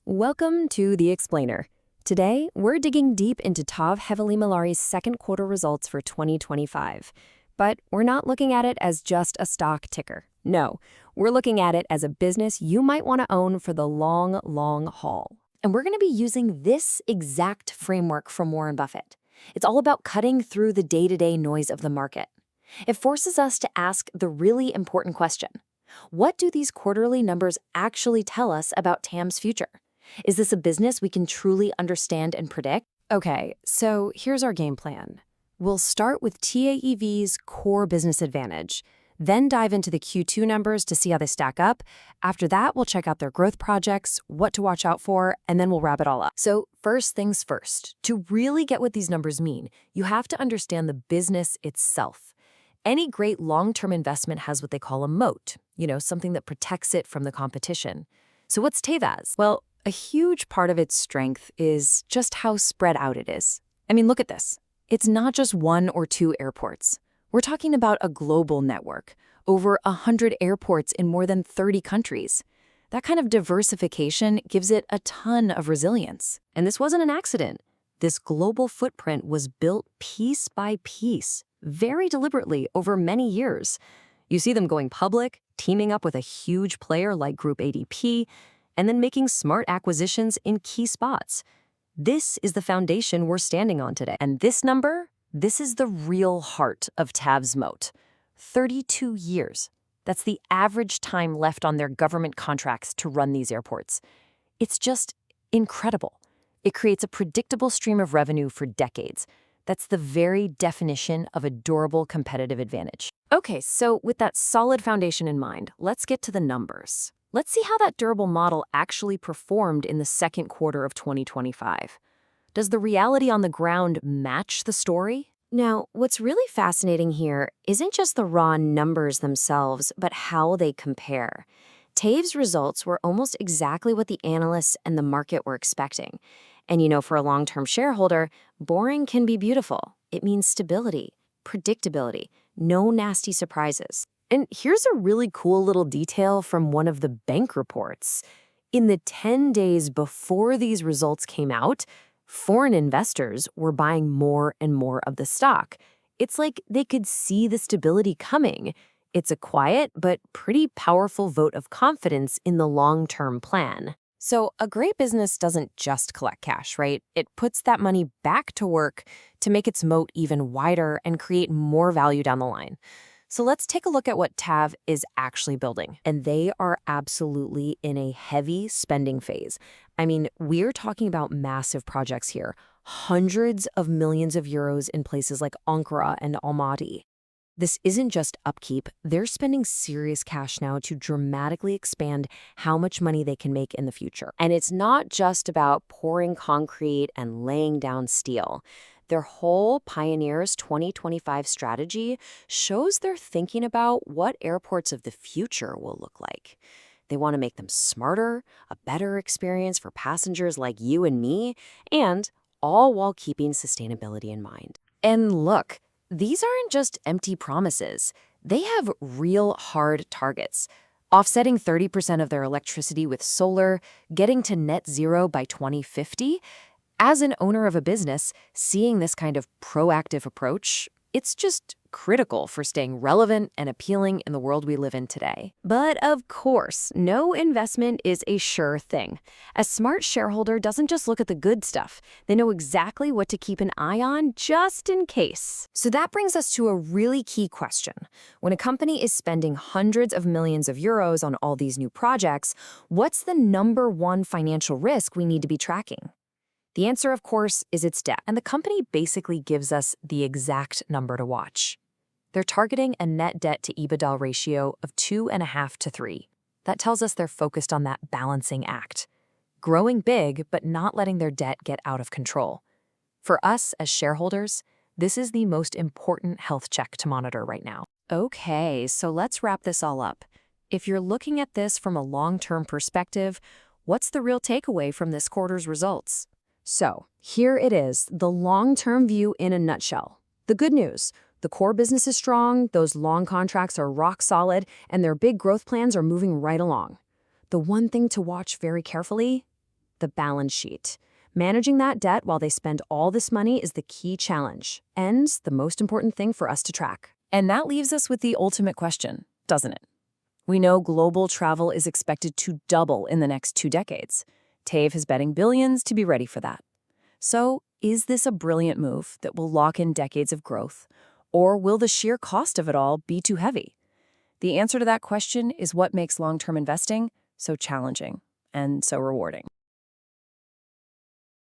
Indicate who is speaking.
Speaker 1: Welcome to The Explainer. Today, we're digging deep into TAV Havalimanlari's second quarter results for 2025. But we're not looking at it as just a stock ticker. No, we're looking at it as a business you might want to own for the long, long haul. And we're going to be using this exact framework from Warren Buffett. It's all about cutting through the day-to-day noise of the market. It forces us to ask the really important question. What do these quarterly numbers actually tell us about TAM's future? Is this a business we can truly understand and predict? Okay, so here's our game plan. We'll start with TAEV's core business advantage, then dive into the Q2 numbers to see how they stack up. After that, we'll check out their growth projects, what to watch out for, and then we'll wrap it all up. So first things first, to really get what these numbers mean, you have to understand the business itself. Any great long-term investment has what they call a moat, something that protects it from the competition. So what's TAV's? Well, a huge part of its strength is just how spread out it is. I mean, look at this. It's not just one or two airports. We're talking about a global network, over 100 airports in more than 30 countries. That kind of diversification gives it a ton of resilience. And this wasn't an accident. This global footprint was built piece by piece, very deliberately over many years. You see them going public, teaming up with a huge player like Group ADP, and then making smart acquisitions in key spots. This is the foundation we're standing on today. And this number, this is the real heart of TAV's moat. 32 years. That's the average time left on their government contracts to run these airports. It's just incredible. It creates a predictable stream of revenue for decades. That's the very definition of a durable competitive advantage. Okay, so with that solid foundation in mind, let's get to the numbers. Let's see how that durable model actually performed in the second quarter of 2025. Does the reality on the ground match the story? Now, what's really fascinating here isn't just the raw numbers themselves, but how they compare. TAV's results were almost exactly what the analysts and the market were expecting. And for a long-term shareholder, boring can be beautiful. It means stability, predictability, no nasty surprises. And here's a really cool little detail from one of the bank reports. In the 10 days before these results came out, foreign investors were buying more and more of the stock. It's like they could see the stability coming. It's a quiet but pretty powerful vote of confidence in the long-term plan. So a great business doesn't just collect cash, right? It puts that money back to work to make its moat even wider and create more value down the line. So let's take a look at what TAV is actually building. And they are absolutely in a heavy spending phase. I mean, we're talking about massive projects here. Hundreds of millions of euros in places like Ankara and Almaty. This isn't just upkeep. They're spending serious cash now to dramatically expand how much money they can make in the future. And it's not just about pouring concrete and laying down steel. Their whole Pioneers 2025 strategy shows they're thinking about what airports of the future will look like. They want to make them smarter, a better experience for passengers like you and me, and all while keeping sustainability in mind. And look, these aren't just empty promises. They have real hard targets. Offsetting 30% of their electricity with solar, getting to net zero by 2050. As an owner of a business, seeing this kind of proactive approach, it's just critical for staying relevant and appealing in the world we live in today. But of course, no investment is a sure thing. A smart shareholder doesn't just look at the good stuff. They know exactly what to keep an eye on just in case. So that brings us to a really key question. When a company is spending hundreds of millions of euros on all these new projects, what's the number one financial risk we need to be tracking? The answer, of course, is its debt. And the company basically gives us the exact number to watch. They're targeting a net debt to EBITDA ratio of 2.5 to 3. That tells us they're focused on that balancing act. Growing big, but not letting their debt get out of control. For us as shareholders, this is the most important health check to monitor right now. Okay, so let's wrap this all up. If you're looking at this from a long-term perspective, what's the real takeaway from this quarter's results? So, here it is, the long-term view in a nutshell. The good news, the core business is strong, those long contracts are rock solid, and their big growth plans are moving right along. The one thing to watch very carefully? The balance sheet. Managing that debt while they spend all this money is the key challenge, and the most important thing for us to track.
Speaker 2: And that leaves us with the ultimate question, doesn't it? We know global travel is expected to double in the next 2 decades. TAV is betting billions to be ready for that. So, is this a brilliant move that will lock in decades of growth? Or will the sheer cost of it all be too heavy? The answer to that question is what makes long-term investing so challenging and so rewarding.